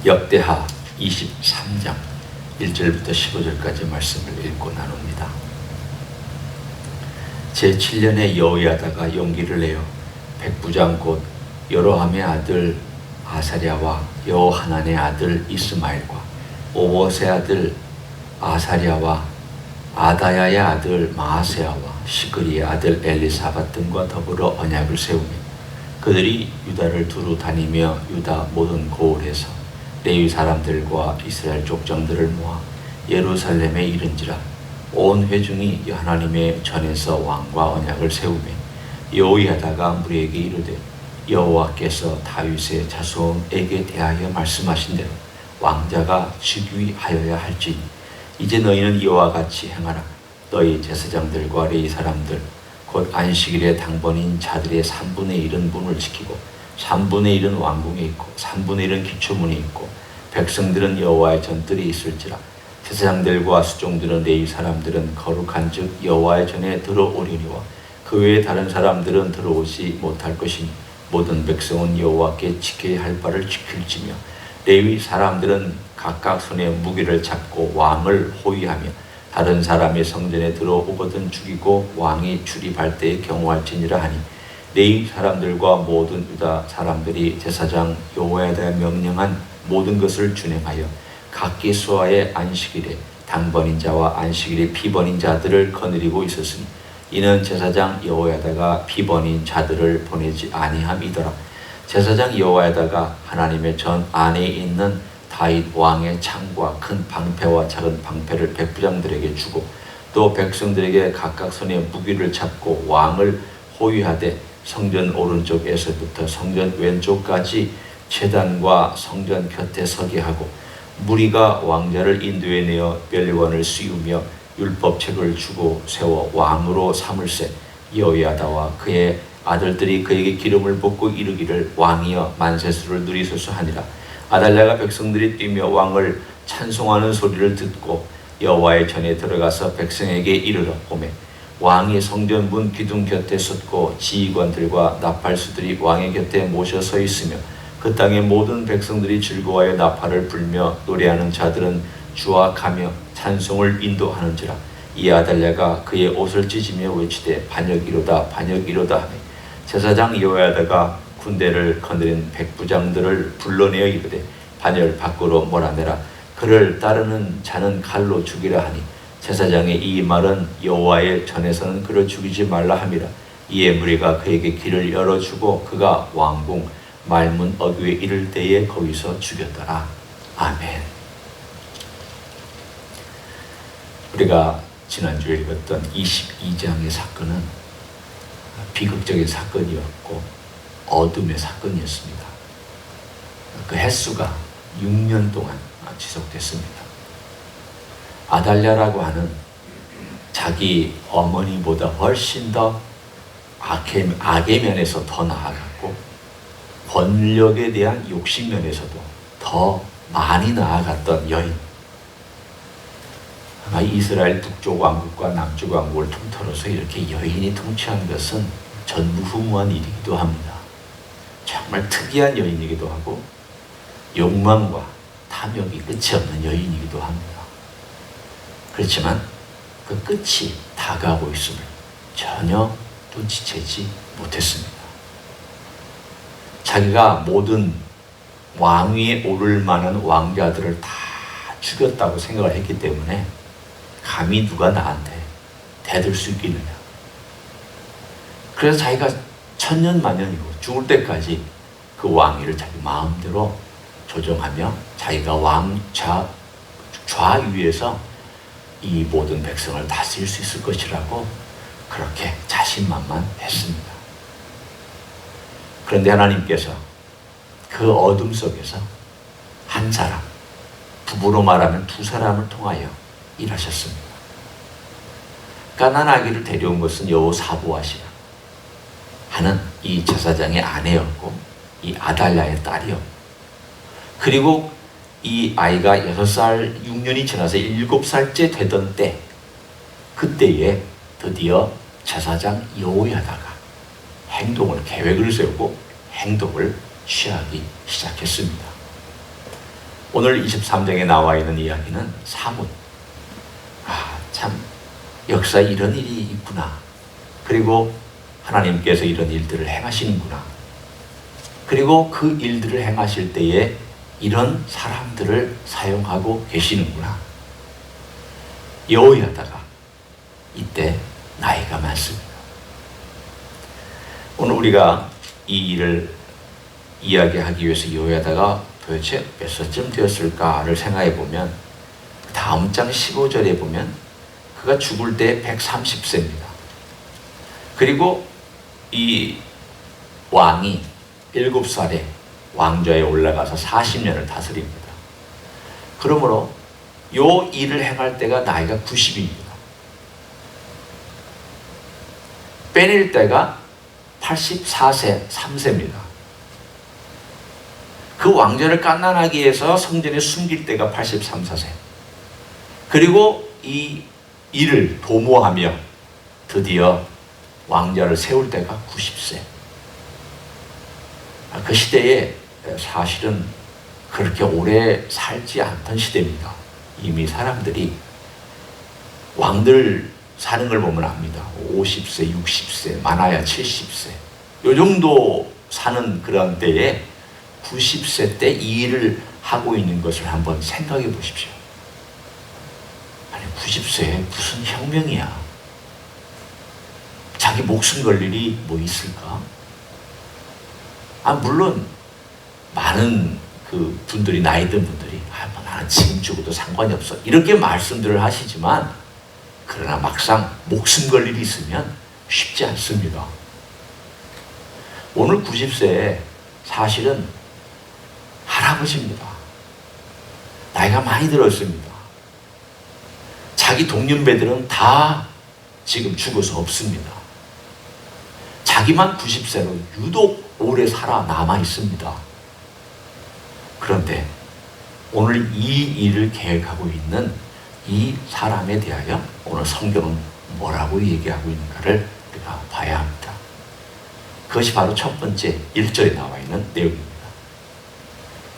역대하 23장 1절부터 15절까지 말씀을 읽고 나눕니다. 제7년에 여호야다가 용기를 내어 백부장 곧 여로함의 아들 아사랴와 여호하난의 아들 이스마엘과 오봇의 아들 아사랴와 아다야의 아들 마아세야와 시그리의 아들 엘리사밧 등과 더불어 언약을 세우며 그들이 유다를 두루 다니며 유다 모든 고을에서 레위 사람들과 이스라엘 족장들을 모아 예루살렘에 이른지라. 온 회중이 하나님의 전에서 왕과 언약을 세우며 여호야다가 무리에게 이르되 여호와께서 다윗의 자손에게 대하여 말씀하신 대로 왕자가 즉위하여야 할지니 이제 너희는 이와 같이 행하라. 너희 제사장들과 레위 사람들 곧 안식일의 당번인 자들의 3분의 1은 문을 지키고 3분의 1은 왕궁에 있고 3분의 1은 기초문에 있고 백성들은 여호와의 전뜰이 있을지라. 제사장들과 수종들은 레위 사람들은 거룩한즉 여호와의 전에 들어오리니와 그 외에 다른 사람들은 들어오지 못할 것이니 모든 백성은 여호와께 지켜야 할 바를 지킬지며 레위 사람들은 각각 손에 무기를 잡고 왕을 호위하며 다른 사람의 성전에 들어오거든 죽이고 왕이 출입할 때에 경호할지니라 하니 레위 사람들과 모든 유다 사람들이 제사장 여호야다의 명령한 모든 것을 준행하여 각기 수하의 안식일에 당번인 자와 안식일에 피번인 자들을 거느리고 있었으니 이는 제사장 여호야다가 피번인 자들을 보내지 아니함이더라. 제사장 여호야다가 하나님의 전 안에 있는 다윗 왕의 창과 큰 방패와 작은 방패를 백부장들에게 주고 또 백성들에게 각각 손에 무기를 잡고 왕을 호위하되 성전 오른쪽에서부터 성전 왼쪽까지 제단과 성전 곁에 서게 하고 무리가 왕자를 인도해내어 멸관을 씌우며 율법책을 주고 세워 왕으로 삼을세. 여호야다와 그의 아들들이 그에게 기름을 붓고 이르기를 왕이여 만세수를 누리소서 하니라. 아달랴가 백성들이 뛰며 왕을 찬송하는 소리를 듣고 여호와의 전에 들어가서 백성에게 이르러 오매 왕이 성전 문 기둥 곁에 섰고 지휘관들과 나팔수들이 왕의 곁에 모셔 서 있으며 그 땅의 모든 백성들이 즐거워하여 나팔을 불며 노래하는 자들은 주악하며 찬송을 인도하는지라. 이 아달랴가 그의 옷을 찢으며 외치되 반역이로다 반역이로다 하매 제사장 여호야다가 군대를 거느린 백부장들을 불러내어 이르되 반열 밖으로 몰아내라. 그를 따르는 자는 칼로 죽이라 하니 제사장의 이 말은 여호와의 전에서는 그를 죽이지 말라 함이라. 이에 무리가 그에게 길을 열어주고 그가 왕궁 말문 어귀에 이를 때에 거기서 죽였더라. 아멘. 우리가 지난주에 읽었던 22장의 사건은 비극적인 사건이었고 어둠의 사건이었습니다. 그 횟수가 6년 동안 지속됐습니다. 아달랴라고 하는 자기 어머니보다 훨씬 더 악의 면에서 더 나아갔고 권력에 대한 욕심 면에서도 더 많이 나아갔던 여인. 아마 이스라엘 북쪽 왕국과 남쪽 왕국을 통틀어서 이렇게 여인이 통치한 것은 전무후무한 일이기도 합니다. 정말 특이한 여인이기도 하고 욕망과 탐욕이 끝이 없는 여인이기도 합니다. 그렇지만 그 끝이 다가오고 있음을 전혀 눈치채지 못했습니다. 자기가 모든 왕위에 오를 만한 왕자들을 다 죽였다고 생각을 했기 때문에 감히 누가 나한테 대들 수 있겠느냐. 그래서 자기가 천년만년이고 죽을 때까지 그 왕위를 자기 마음대로 조정하며 자기가 좌위에서 이 모든 백성을 다스릴 수 있을 것이라고 그렇게 자신만만했습니다. 그런데 하나님께서 그 어둠 속에서 한 사람, 부부로 말하면 두 사람을 통하여 일하셨습니다. 가난 아기를 데려온 것은 여호사보앗이라 하는 이 제사장의 아내였고 이 아달랴의 딸이었고 그리고 이 아이가 6살 6년이 지나서 7살째 되던 때 그때에 드디어 제사장 여호야다가 계획을 세우고 행동을 취하기 시작했습니다. 오늘 23장에 나와 있는 이야기는 사뭇, 참 역사에 이런 일이 있구나. 그리고 하나님께서 이런 일들을 행하시는구나. 그리고 그 일들을 행하실 때에 이런 사람들을 사용하고 계시는구나. 여호야다가 이때 나이가 많습니다. 오늘 우리가 이 일을 이야기하기 위해서 여호야다가 도대체 몇 살쯤 되었을까를 생각해 보면 다음 장 15절에 보면 그가 죽을 때 130세입니다. 그리고 이 왕이 7살에 왕좌에 올라가서 40년을 다스립니다. 그러므로 요 일을 행할 때가 나이가 90입니다. 빼낼 때가 84세, 3세입니다. 그 왕좌를 깐난하기 위해서 성전에 숨길 때가 83, 4세. 그리고 이 일을 도모하며 드디어 왕좌를 세울 때가 90세. 그 시대에 사실은 그렇게 오래 살지 않던 시대입니다. 이미 사람들이 왕들 사는 걸 보면 압니다. 50세, 60세, 많아야 70세. 요 정도 사는 그런 때에 90세 때 이 일을 하고 있는 것을 한번 생각해 보십시오. 아니 90세에 무슨 혁명이야. 자기 목숨 걸 일이 뭐 있을까? 물론 많은 그 분들이 나이 든 분들이 뭐 나는 지금 죽어도 상관이 없어 이렇게 말씀들을 하시지만 그러나 막상 목숨 걸 일이 있으면 쉽지 않습니다. 오늘 90세에 사실은 할아버지입니다. 나이가 많이 들었습니다. 자기 동년배들은 다 지금 죽어서 없습니다. 자기만 90세로 유독 오래 살아남아 있습니다. 그런데 오늘 이 일을 계획하고 있는 이 사람에 대하여 오늘 성경은 뭐라고 얘기하고 있는가를 우리가 봐야 합니다. 그것이 바로 첫 번째 1절에 나와 있는 내용입니다.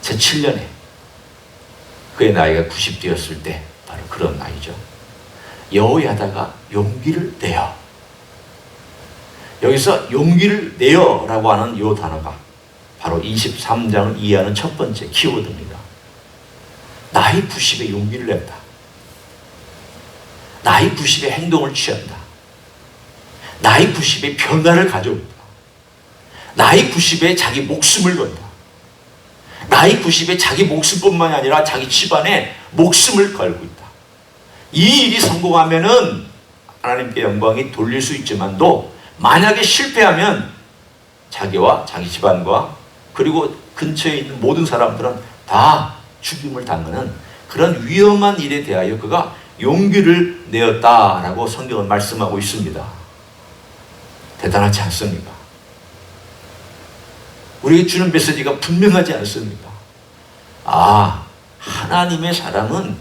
제7년에 그의 나이가 90되었을 때 바로 그런 나이죠. 여호야다가 용기를 내어. 여기서 용기를 내어라고 하는 이 단어가 바로 23장을 이해하는 첫 번째 키워드입니다. 나이 90에 용기를 낸다. 나이 90에 행동을 취한다. 나이 90에 변화를 가져온다. 나이 90에 자기 목숨을 건다. 나이 90에 자기 목숨뿐만이 아니라 자기 집안에 목숨을 걸고 있다. 이 일이 성공하면은 하나님께 영광이 돌릴 수 있지만도 만약에 실패하면 자기와 자기 집안과 그리고 근처에 있는 모든 사람들은 다 죽임을 당하는 그런 위험한 일에 대하여 그가 용기를 내었다라고 성경은 말씀하고 있습니다. 대단하지 않습니까? 우리에게 주는 메시지가 분명하지 않습니까? 하나님의 사람은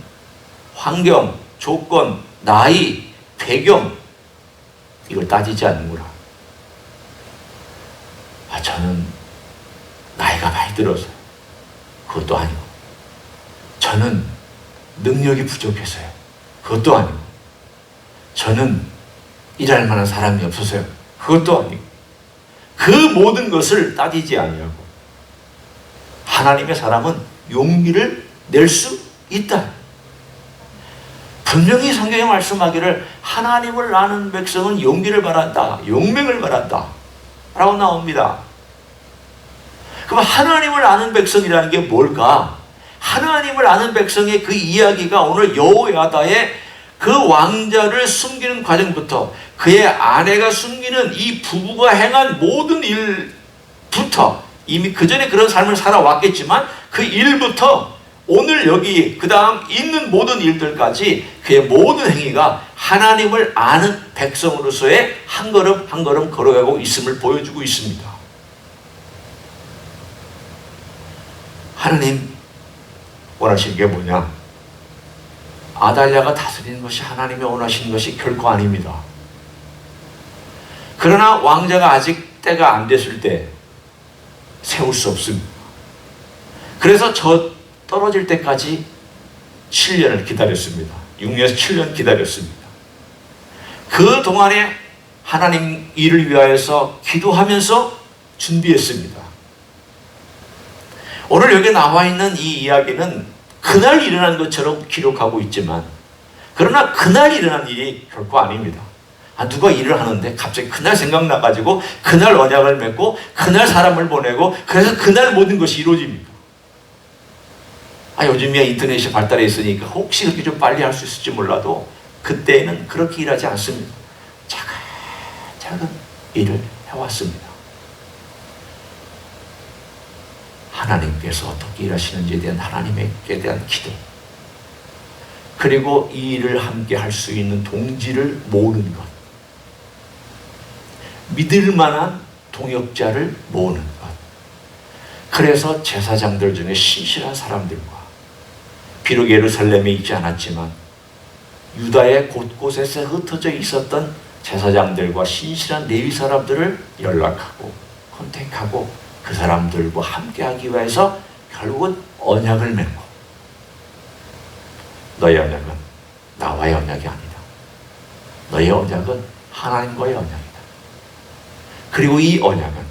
환경, 조건, 나이, 배경 이걸 따지지 않는구나. 저는 나이가 많이 들어서 그것도 아니고 저는 능력이 부족해서요. 그것도 아니고 저는 일할 만한 사람이 없어서요. 그것도 아니고 그 모든 것을 따지지 아니하고 하나님의 사람은 용기를 낼 수 있다. 분명히 성경에 말씀하기를 하나님을 아는 백성은 용기를 바란다. 용맹을 바란다. 라고 나옵니다. 그럼 하나님을 아는 백성이라는 게 뭘까? 하나님을 아는 백성의 그 이야기가 오늘 여호야다의 그 왕자를 숨기는 과정부터 그의 아내가 숨기는 이 부부가 행한 모든 일부터 이미 그 전에 그런 삶을 살아왔겠지만 그 일부터 오늘 여기 그 다음 있는 모든 일들까지 그의 모든 행위가 하나님을 아는 백성으로서의 한 걸음 한 걸음 걸어가고 있음을 보여주고 있습니다. 하나님 원하시는 게 뭐냐? 아달랴가 다스리는 것이 하나님이 원하시는 것이 결코 아닙니다. 그러나 왕자가 아직 때가 안 됐을 때 세울 수 없습니다. 그래서 저 떨어질 때까지 7년을 기다렸습니다. 6년에서 7년 기다렸습니다. 그 동안에 하나님 일을 위하여서 기도하면서 준비했습니다. 오늘 여기 나와 있는 이 이야기는 그날 일어난 것처럼 기록하고 있지만, 그러나 그날 일어난 일이 결코 아닙니다. 누가 일을 하는데 갑자기 그날 생각나가지고 그날 언약을 맺고 그날 사람을 보내고 그래서 그날 모든 것이 이루어집니다. 요즘에 인터넷이 발달해 있으니까 혹시 그렇게 좀 빨리 할 수 있을지 몰라도 그때는 그렇게 일하지 않습니다. 작은 일을 해왔습니다. 하나님께서 어떻게 일하시는지에 대한 하나님께 대한 기도, 그리고 이 일을 함께 할 수 있는 동지를 모으는 것, 믿을 만한 동역자를 모으는 것. 그래서 제사장들 중에 신실한 사람들과, 비록 예루살렘에 있지 않았지만 유다의 곳곳에서 흩어져 있었던 제사장들과 신실한 레위 사람들을 연락하고 컨택하고 그 사람들과 함께하기 위해서 결국은 언약을 맺고, 너의 언약은 나와의 언약이 아니다. 너의 언약은 하나님과의 언약이다. 그리고 이 언약은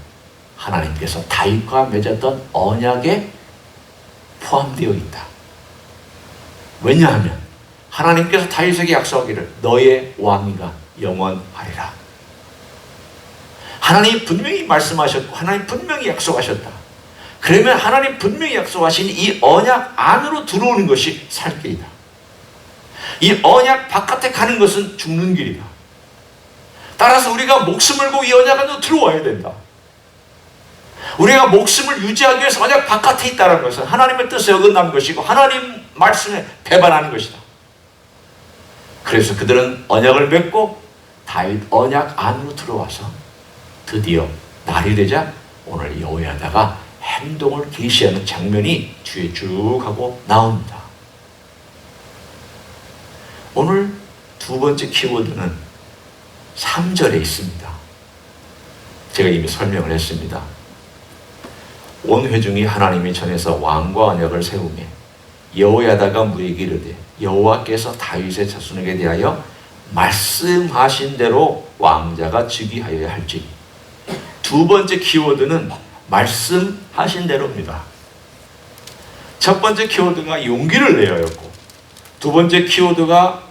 하나님께서 다윗과 맺었던 언약에 포함되어 있다. 왜냐하면 하나님께서 다윗에게 약속하기를 너의 왕위가 영원하리라. 하나님 분명히 말씀하셨고 하나님 분명히 약속하셨다. 그러면 하나님 분명히 약속하신 이 언약 안으로 들어오는 것이 살 길이다. 이 언약 바깥에 가는 것은 죽는 길이다. 따라서 우리가 목숨을 걸고 이 언약 안으로 들어와야 된다. 우리가 목숨을 유지하기 위해서 언약 바깥에 있다는 것은 하나님의 뜻에 어긋난 것이고 하나님 말씀에 배반하는 것이다. 그래서 그들은 언약을 맺고 다윗 언약 안으로 들어와서 드디어 날이 되자 오늘 여호야다가 행동을 계시하는 장면이 뒤에 쭉 하고 나옵니다. 오늘 두 번째 키워드는 3절에 있습니다. 제가 이미 설명을 했습니다. 온 회중이 하나님의 전에서 왕과 언약을 세우며 여호야다가 무리에게 이르되 여호와께서 다윗의 자손에게 대하여 말씀하신 대로 왕자가 즉위하여야 할지. 두 번째 키워드는 말씀하신 대로입니다. 첫 번째 키워드가 용기를 내어였고 두 번째 키워드가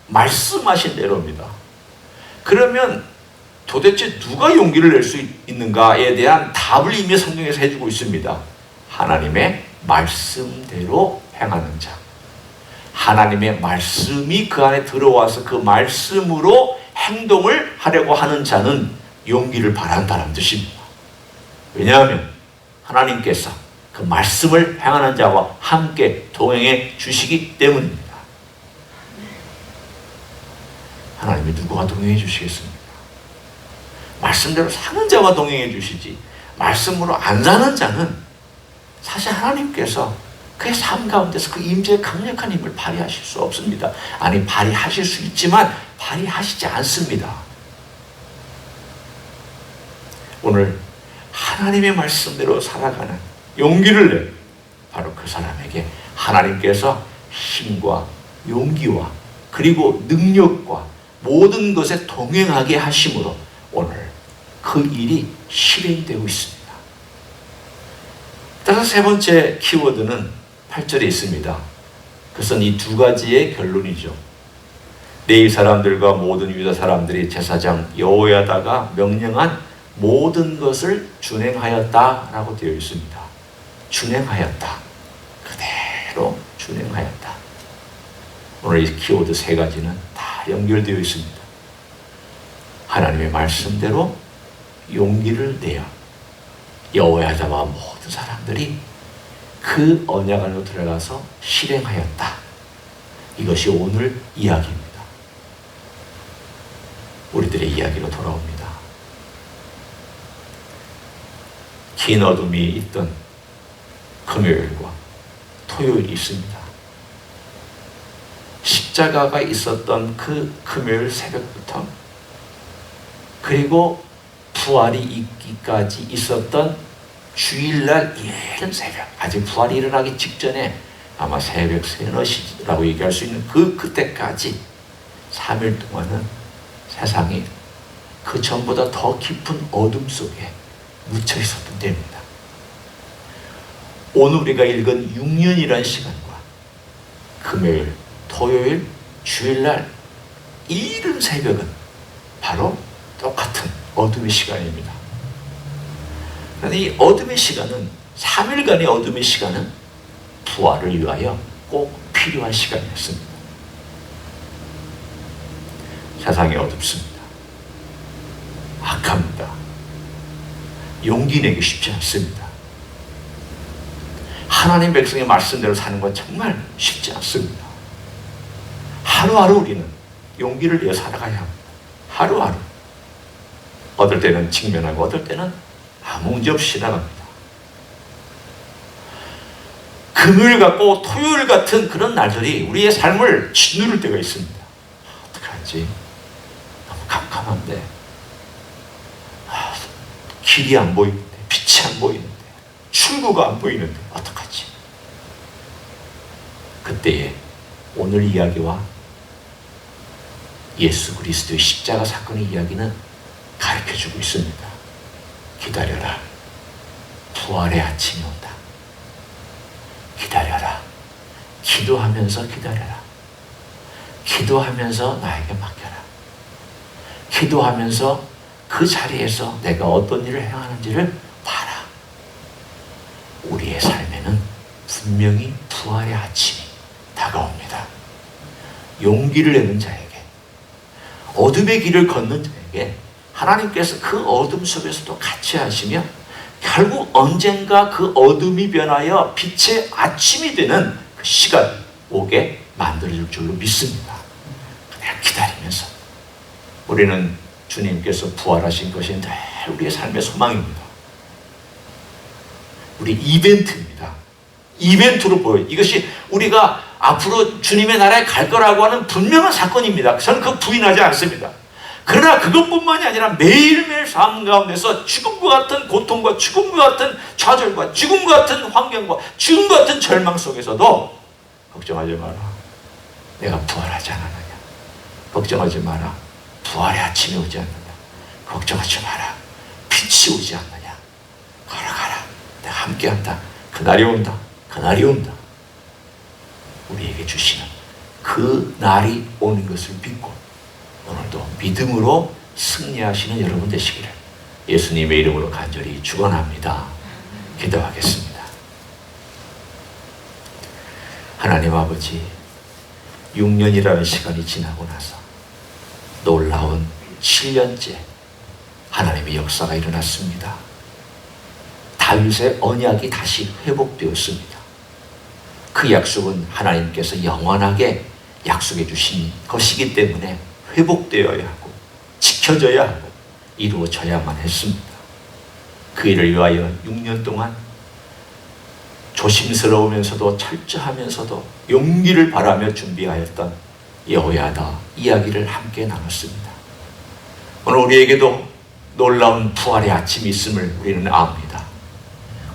말씀하신 대로입니다. 그러면 도대체 누가 용기를 낼 수 있는가에 대한 답을 이미 성경에서 해주고 있습니다. 하나님의 말씀대로 행하는 자. 하나님의 말씀이 그 안에 들어와서 그 말씀으로 행동을 하려고 하는 자는 용기를 바란다는 뜻입니다. 왜냐하면 하나님께서 그 말씀을 행하는 자와 함께 동행해 주시기 때문입니다. 하나님이 누구와 동행해 주시겠습니까? 말씀대로 사는 자와 동행해 주시지, 말씀으로 안 사는 자는 사실 하나님께서 그의 삶 가운데서 그 임재의 강력한 힘을 발휘하실 수 없습니다. 아니, 발휘하실 수 있지만 발휘하시지 않습니다. 오늘 하나님의 말씀대로 살아가는 용기를 내 바로 그 사람에게 하나님께서 힘과 용기와 그리고 능력과 모든 것에 동행하게 하심으로 오늘 그 일이 실행되고 있습니다. 따라서 세 번째 키워드는 8절에 있습니다. 그것은 이 두 가지의 결론이죠. 레위 사람들과 모든 유다 사람들이 제사장 여호야다가 명령한 모든 것을 준행하였다라고 되어 있습니다. 준행하였다. 그대로 준행하였다. 오늘 이 키워드 세 가지는 다 연결되어 있습니다. 하나님의 말씀대로 용기를 내어 여호야다와 모든 사람들이 그 언약 안으로 들어가서 실행하였다. 이것이 오늘 이야기입니다. 우리들의 이야기로 돌아옵니다. 긴 어둠이 있던 금요일과 토요일이 있습니다. 십자가가 있었던 그 금요일 새벽부터 그리고 부활이 있기까지 있었던 주일날 이른 새벽, 아직 부활이 일어나기 직전에 아마 새벽 세너시라고 얘기할 수 있는 그때까지 3일 동안은 세상이 그 전보다 더 깊은 어둠 속에 묻혀 있었던 때입니다. 오늘 우리가 읽은 6년이라는 시간과 금요일, 토요일, 주일날 이른 새벽은 바로 똑같은 어둠의 시간입니다. 그런데 이 어둠의 시간은, 3일간의 어둠의 시간은 부활을 위하여 꼭 필요한 시간이었습니다. 세상이 어둡습니다. 악합니다. 용기 내기 쉽지 않습니다. 하나님 백성의 말씀대로 사는 건 정말 쉽지 않습니다. 하루하루 우리는 용기를 내어 살아가야 합니다. 하루하루. 어떨 때는 직면하고 어떨 때는 아무 문제 없이 지나갑니다. 금요일 같고 토요일 같은 그런 날들이 우리의 삶을 짓누를 때가 있습니다. 어떡하지? 너무 깜깜한데, 길이 안 보이는데, 빛이 안 보이는데, 출구가 안 보이는데 어떡하지? 그때에 오늘 이야기와 예수 그리스도의 십자가 사건의 이야기는 가르쳐주고 있습니다. 기다려라. 부활의 아침이 온다. 기다려라. 기도하면서 기다려라. 기도하면서 나에게 맡겨라. 기도하면서 그 자리에서 내가 어떤 일을 행하는지를 봐라. 우리의 삶에는 분명히 부활의 아침이 다가옵니다. 용기를 내는 자에게, 어둠의 길을 걷는 자에게 하나님께서 그 어둠 속에서도 같이 하시며 결국 언젠가 그 어둠이 변하여 빛의 아침이 되는 그 시간 오게 만들어줄 줄로 믿습니다. 그냥 기다리면서 우리는 주님께서 부활하신 것이 늘 우리의 삶의 소망입니다. 우리 이벤트입니다. 이벤트로 보여요. 이것이 우리가 앞으로 주님의 나라에 갈 거라고 하는 분명한 사건입니다. 저는 그거 부인하지 않습니다. 그러나 그것뿐만이 아니라 매일매일 삶 가운데서 죽음과 같은 고통과 죽음과 같은 좌절과 죽음과 같은 환경과 죽음과 같은 절망 속에서도 걱정하지 마라. 내가 부활하지 않았느냐. 걱정하지 마라. 부활의 아침이 오지 않느냐. 걱정하지 마라. 빛이 오지 않느냐. 걸어가라. 내가 함께한다. 그날이 온다. 그날이 온다. 우리에게 주시는 그 날이 오는 것을 믿고 오늘도 믿음으로 승리하시는 여러분 되시기를 예수님의 이름으로 간절히 축원합니다. 기도하겠습니다. 하나님 아버지, 6년이라는 시간이 지나고 나서 놀라운 7년째 하나님의 역사가 일어났습니다. 다윗의 언약이 다시 회복되었습니다. 그 약속은 하나님께서 영원하게 약속해 주신 것이기 때문에 회복되어야 하고 지켜져야 하고 이루어져야만 했습니다. 그 일을 위하여 6년 동안 조심스러우면서도 철저하면서도 용기를 바라며 준비하였던 여호야다 이야기를 함께 나눴습니다. 오늘 우리에게도 놀라운 부활의 아침이 있음을 우리는 압니다.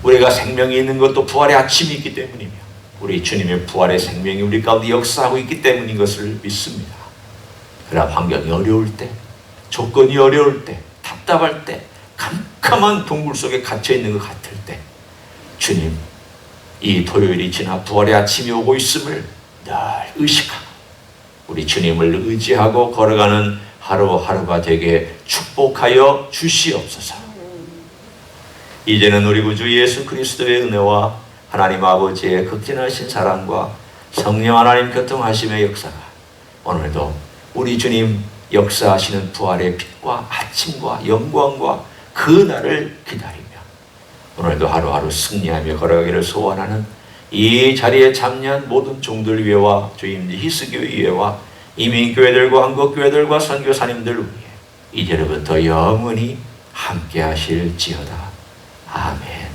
우리가 생명이 있는 것도 부활의 아침이 있기 때문이며 우리 주님의 부활의 생명이 우리 가운데 역사하고 있기 때문인 것을 믿습니다. 그러나 환경이 어려울 때, 조건이 어려울 때, 답답할 때, 캄캄한 동굴 속에 갇혀있는 것 같을 때 주님, 이 토요일이 지나 부활의 아침이 오고 있음을 늘 의식하고 우리 주님을 의지하고 걸어가는 하루하루가 되게 축복하여 주시옵소서. 이제는 우리 구주 예수 그리스도의 은혜와 하나님 아버지의 극진하신 사랑과 성령 하나님 교통하심의 역사가 오늘도 우리 주님 역사하시는 부활의 빛과 아침과 영광과 그 날을 기다리며 오늘도 하루하루 승리하며 걸어가기를 소원하는 이 자리에 참여한 모든 종들 위에와 주임 히스교회 위에와 이민교회들과 한국교회들과 선교사님들 위에 이제로부터 영원히 함께 하실지어다. 아멘.